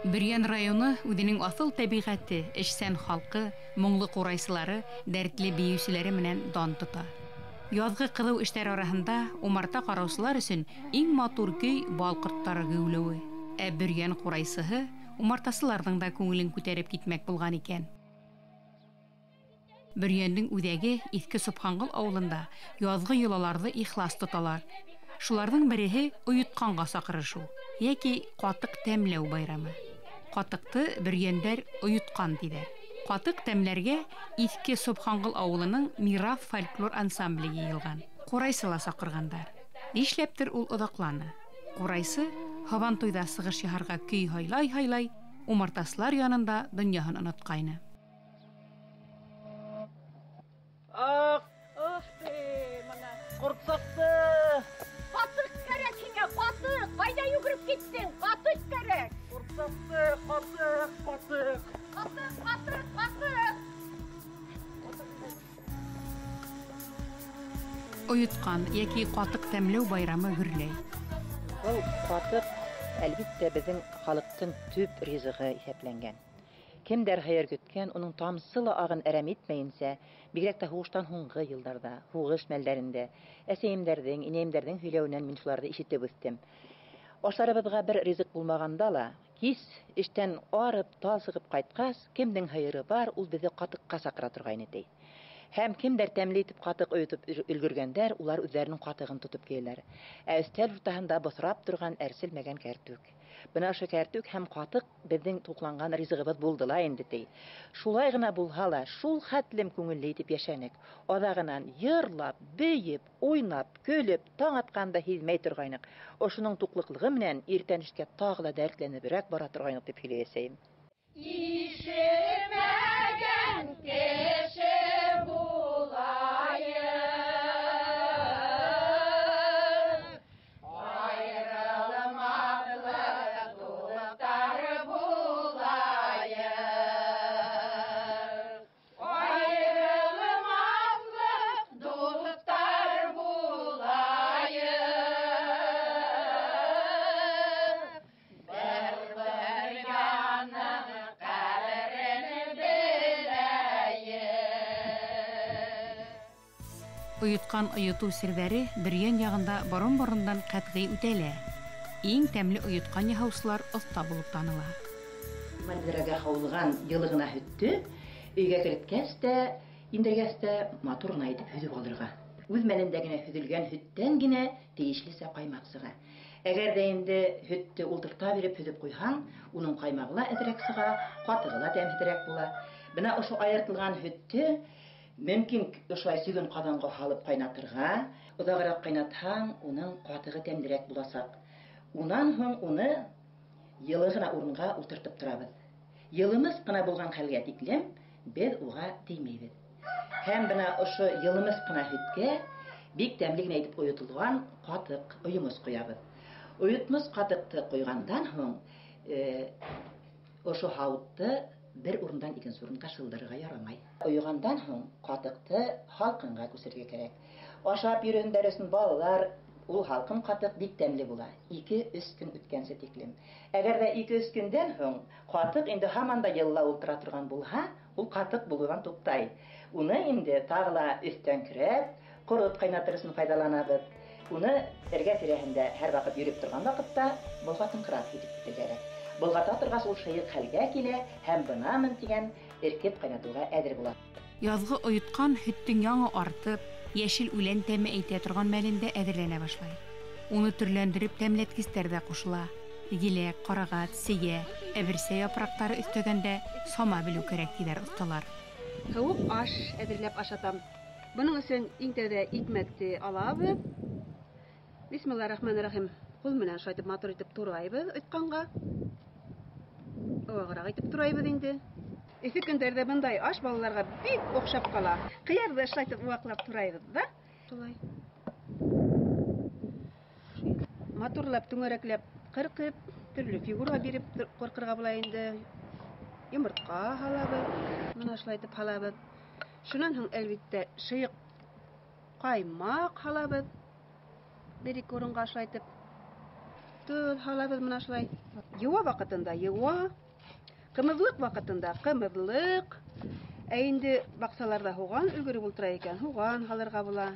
Бөрьән районы үҙенең аҫыл тәбиғәте, эшсән халҡы, моңлы ҡурайсылары, дәртле бейеүселәре менән дан тота. Яҙғы ҡыҙыу эштәр араһында умарта ҡараусылар өсөн иң матур көй бал ҡорттары геүлеүе. Ә Бөрьән ҡурайсыһы умартасыларҙың да күңелен күтәреп китмәк булған икән. Бөрйәндең үҙәге Иҫке Собханғол ауылында яҙғы йолаларҙы ихлас тоталар. Шуларҙың береһе ойотҡанға саҡырышыу, йәки ҡатыҡ тәмләү байрамы. Ҡатыҡты Бөрйәндәр ойотҡан тиҙәр. Ҡатыҡ тәмләргә Иҫке Собханғол ауылының Мираф фольклор ансамбле йыйылған. Ҡурайсы ла саҡырғандар. Нишләптер ул оҙаҡланы. Ҡурайсы һабантуйҙа сығыш яһарға көй һайлай-һайлай, умартасылар янында донъяһын онотҡайны. Ҡорт саҡты! Ҡатыҡ кәрәк һиңә, ҡатыҡ! Ҡайҙа йүгереп киттең? Ҡатыҡ кәрәк! Ҡорт саҡты, ҡатыҡ! Ҡатыҡ! Ойотҡан йәки ҡатыҡ тәмләү байрамы гөрләй. Был ҡатыҡ, әлбиттә, беҙҙең халыҡтың төп ризығы иҫәпләнгән. Кемдәр хәйер көткән, уның тамсы ла ағын әрәм итмәйенсә, бигерәк тә һуғыштан һуңғы йылдарҙа, һуғыш мәлдәрендә, әсәйемдәрҙең, инәйемдәрҙең һөйләүенән мин шуларҙы ишетеп үҫтем. Ашларыбыҙға бер ризыҡ булмағанда ла, кис эштән арып, талсығып ҡайтҡас, кемдең хәйере бар, ул беҙҙе ҡатыҡҡа саҡыра торғайны, ти. Һәм кемдәр тәмле итеп ҡатыҡ өйөтөп өлгөргәндәр, улар үҙҙәренең ҡатығын тотоп киләләр. Ә өҫтәл уртаһында боҫрап торған әрселмәгән кәртүк. Бына ошо кәртүк һәм ҡатыҡ беҙҙең туҡланған ризығыбыҙ булды ла инде, ти. Шулай ғына булһа ла, шул хәтлем күңелле итеп йәшәнек. Аҙағынан йырлап, бейеп, уйнап, көлөп, таң атҡанда һиҙмәй торғайныҡ. Ошоноң туҡлыҡлығы менән иртәнешкә тағы ла дәртләнеберәк бара торғайныҡ дип һөйләйәсәйем. Ишетмәгән кеше Ойотҡан ойотоу серҙәре Бөрйән яғында борон-борондан ҡәтғи үтәлә. Иң тәмле ойотҡан яһаусылар оҫта булып таныла. Мәлдәрәгә һауылған йылы ғына һөттө, өйгә кереткәс тә, индергәс тә матур ғына итеп һөҙөп алырға. Үҙ мәлендә генә һөҙөлгән һөттән генә тейешлесә ҡаймаҡ сыға. Әгәр ҙә инде һөттө ултырта биреп һөҙөп ҡуйһаң, уның ҡаймағы ла әҙерәк сыға, ҡатығы ла тәмһеҙерәк була. Бына ошо айыртылған һөттө мөмкин ошолай сөгөн ҡаҙанға һалып ҡайнатырға, оҙағыраҡ ҡайнатһаң, уның ҡатығы тәмлерәк буласаҡ. Унан һуң уны йылы ғына урынға ултыртып торабыҙ. Йылымыс ҡына булған хәлгә тиклем беҙ уға теймәйбеҙ. Һәм бына ошо йылымыс ҡына һөткә бик тәмле генә итеп ойотолған ҡатыҡ, ойомос ҡуябыҙ. Ойотмос ҡатыҡты ҡуйғандан һуң, ошо һауытты бер урындан икенсе урынға шылдырырға ярамай. Ойығандан һуң ҡатыҡты һалҡынға күсерергә кәрәк. Ашап йөрөһөндәр өсөн балалар, ул һалҡын ҡатыҡ бик тәмле була. 2-3 көн үткәнсе тиклем. Әгәр ҙә 2-3 көндән һуң ҡатыҡ инде һаман да йылла ултыра торған булһа, ул ҡатыҡ булыуҙан туҡтай. Уны инде тағы ла өҫтән көрәп, ҡорот ҡайнатыр өсөн файҙаланабыҙ. Уны эргә-тирәһендә һәр ваҡыт йөрөп торған ваҡытта болғатыңҡырап итеп китергә кәрәк. Болғата торғас ул шыйыҡ хәлгә килә һәм бынамын тигән эркеп ҡайнатыуға әҙер була. Яҙғы ойотҡан һөттөң яңы артып, йәшел үлән тәме әйтә торған мәлендә әҙерләнә башлай. Уны төрләндереп тәмләткестәр ҙә ҡушыла. Еләк, ҡарағат, сейә, әберсә япраҡтары өҫтәгәндә сама белеү кәрәк тиҙәр оҫталар. Һыуыҡ аш әҙерләп ашатам. Бының өсөн иң тәүҙә икмәкте алабыҙ. Бисмиллаһир-рахманир-рахим. Ҡул менән шайтып матур итеп турайбыҙ ойотҡанға. Оғағыраҡ итеп турайбыҙ инде. Эҫе көндәрҙә бындай аш балаларға бик оҡшап ҡала. Ҡыярҙы шайтып ваҡлап турайбыҙ да. Шулай. Матурлап, түңәрәкләп, ҡырҡып, төрлө фигура биреп ҡырҡырға була инде. Йомортҡа һалабыҙ, мына шулай итеп һалабыҙ. Шунан һуң, әлбиттә, шыйыҡ ҡаймаҡ һалабыҙ. Бер-ике урынға шулай итеп. тол халабыз менә шулай. Юа вакытында юа, кымызлык вакытында кымызлык. Ә инде баксаларда хуган өлгереп ултыра икән, хуган халырга була.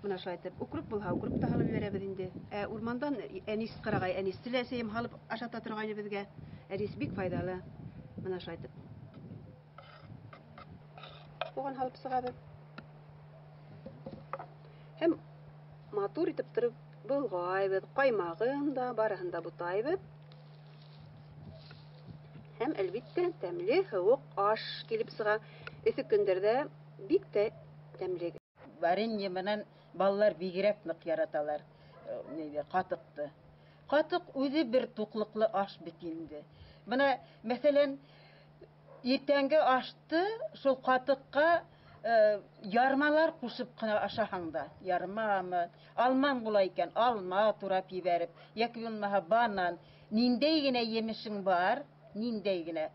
Менә шулай итеп, укруп булһа, укруп та халып бирәбез инде. Ә урмандан әнис кырагай, әнис теләсәем халып ашата торган безгә. Әнис бик файдалы. Менә шулай итеп. Хуган халып сыгабыз. Һәм матур итеп торып булгайбыз, каймагын да, барыһын да бутайбыз. Һәм әлбиттә тәмле һавык аш килеп сыга. Эссе көндәрдә бик тә тәмле. Варенье менән балалар бигрәк нык яраталар. Катыкты. Катык үзе бер туклыклы аш бит инде. Менә, мәсәлән, иртәнге ашты шул катыкка ярмалар кушып кына ашаһаң да, ярмамы, алман була икән, алма турап ебәреп, яки булмаһа банан, ниндәй генә емешең бар, ниндәй генә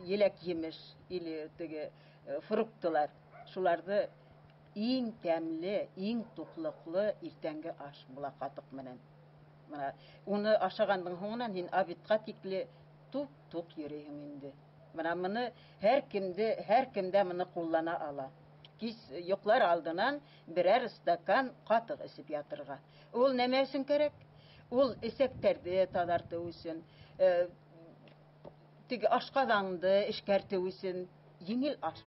еләк емеш или теге фруктылар, шуларны иң тәмле, иң туклыклы иртәнге аш була катык менән. Менә уны ашаганның соңыннан һин обедка тикле тук йөрисең инде. Менә моны һәр кемдә моны куллана ала. Кис йоклар алдынан берәр стакан катык эсеп ятырга. Ул нәмә өчен кирәк? Ул эсәктәрне тазарту өчен, теге ашказанды эшкәртү өчен еңел аш.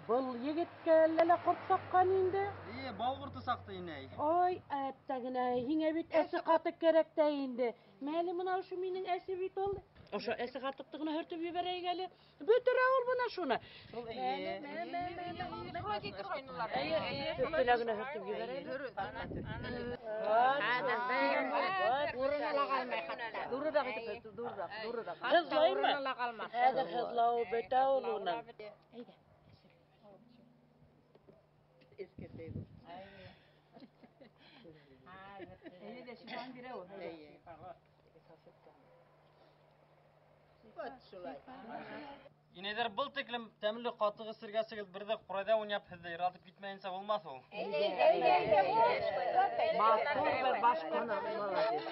Бұл егетке ләлә құртсаққан инде. Бал құрты сақты инәй. Ой, әптәгінә, һиңә бит әсе қатық керек тә инде. Мәлі мына шу минең әсе бит ол. Ошо әсе қатықтығына hөртіп ебәрәйік әлі. Бөтірә ул бұна шуны. Төптеләгіне hөртіп ебәрәйік. Hızlayma. Hadi hızlau beta oluna. Инәйләр был тиклем тәмле катык исергә сигез бердә курайда уйнап һездә иратып китмәенсә булмас ул. Матур бер башкана молодец.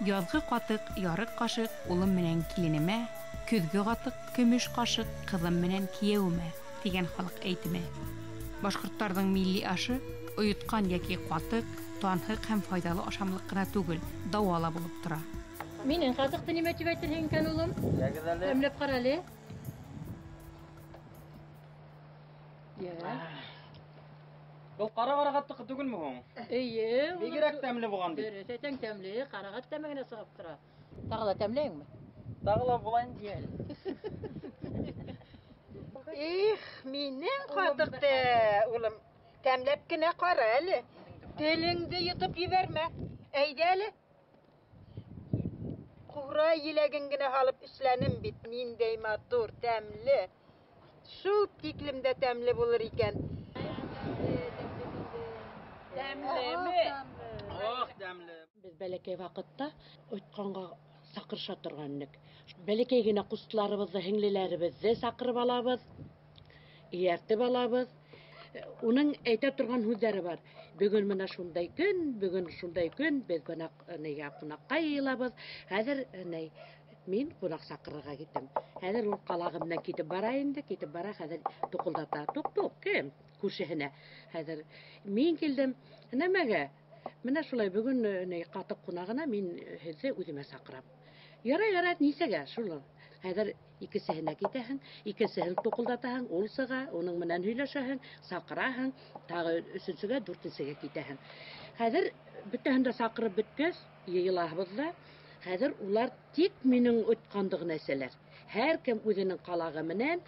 Язгы катык, ярык кашык, улым менән киленемә, көзгө катык, көмеш кашык, кызым менән киявемә дигән халык әйтеме. Башкортларның милли ашы оюткан яки катык, танһык һәм файдалы ашамлык кына түгел, дауала булып тора. Минең катыкты нимә дип әйтерһең икән улым? Әмләп кара әле. Бұл қара катык түгелме ул? Әйе. Бигрәк тәмле булган бит. Дөрес әйтәң, тәмле, карагат тәмәгенә сыгып тора. Тагы да тәмләйеңме? Тагыла булайын диял. Минең катыкты, улым, тәмләп кенә кара әле. Телеңде йотып ебәрмә. Әйдә әле. Кура еләген генә алып эшләнем бит, ниндәй матур, тәмле. Шул тиклемдә тәмле булыр икән. Ох, тәмле. Без бәләкәй вакытта ойтканга сакырша торганнык. Бәләкәй генә кустларыбызды, һеңлеләребезне сакырып алабыз, ияртеп алабыз. Уның әйтә торган һүзләре бар. Бүген менә шундай көн, без кунакка йыелабыз. Хәзер мин кунак сакырырга киттем. Хәзер ул калагымнан китеп бара инде, хәзер тукылдата. Тук, кем? Күршеһенә. Хәзер мин килдем. Нәмәгә? Менә шулай бүген катык кунагына мин һезне үземә сакырам. Ярай, нисәгә? Шулай. Хәзер икесеһенә китәһең, икесеһен тукылдатаһың, ул сыга, уның менән һөйләшәһең, сакыраһың, тагы өченчегә, дүртенчегә китәһең. Хәзер бөтәһен дә сакырып беткәч, йыелабыз да. Хәзер улар тик минең үткәндәгенә әсәләр. Һәркем үзенең калагы менән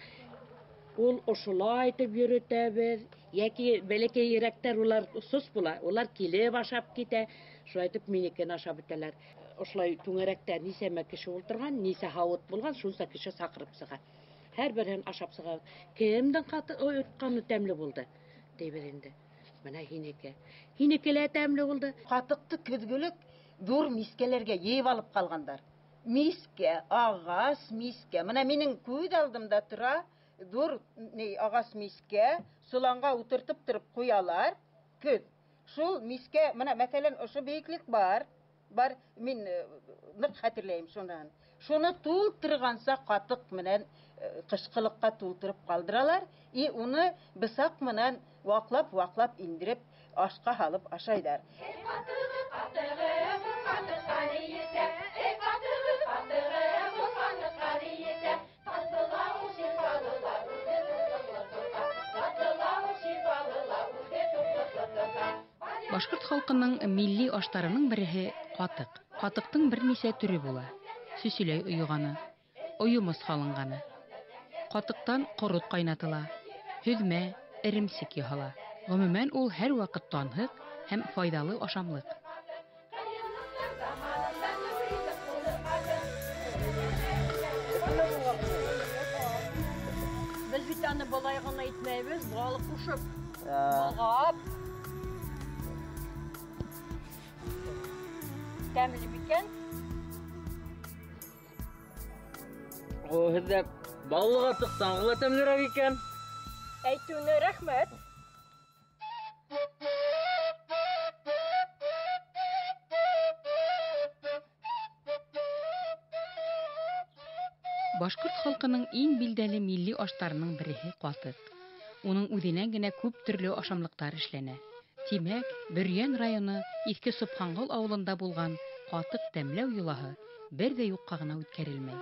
ул ошолай итеп йөрөтәбез. Яки бәләкәй йөрәктәр улар сус була, улар килеп ашап китә. Шулай итеп минекен ашап бетәләр. Ошолай түңәрәктә нисәмә кеше утырган, нисә һавыт булган, шунса кеше сакырып сыга. Һәрберен ашап сыга. Кемдән каты үткәне тәмле булды? Дибер инде. Менә һинеке. Һинекеләр тәмле булды. Катыкты көзгөлек зур мискәләргә йыйып алып калгандар. Мискә, агас мискә. Менә минең күз алдымда тора, зур агас мискә, суланга утыртып торып куялар. Көз. Шул мискә, менә мәсәлән, ошо бейеклек бар, мин нык хәтерләйм шундан. Шуны тултырганса катык менән кышкылыкка тултырып калдыралар, и уны бысак менән ваклап индиреп ашка салып ашайдар. Башкорт халкының милли ашларының береһе катык. Катыктың берничә төре була. Сөсүләй уйганы, уйымыз халынганы. Катыктан корут кайнатыла, һөҙмә, эремсек яһала. Гомумән ул һәр вакыт танһык һәм файдалы ашамлык. Без бит аны болай гына итмәйбез, балык кушып, болгап. Тәмле бикән. Һеҙҙә баллыға тыҡсан ғына тәмлерәк икән. Әйтүне рәхмәт. Башкорт халкының иң билдәле милли ашларының береһе катык. Уның үҙенән генә күп төрлө ашамлыктар эшләнә. Тимәк, Бөрйән районы Иҫке Собхангол ауылында булган катык тәмләү йолаһы бер дә юҡҡа гына үткәрелмәй.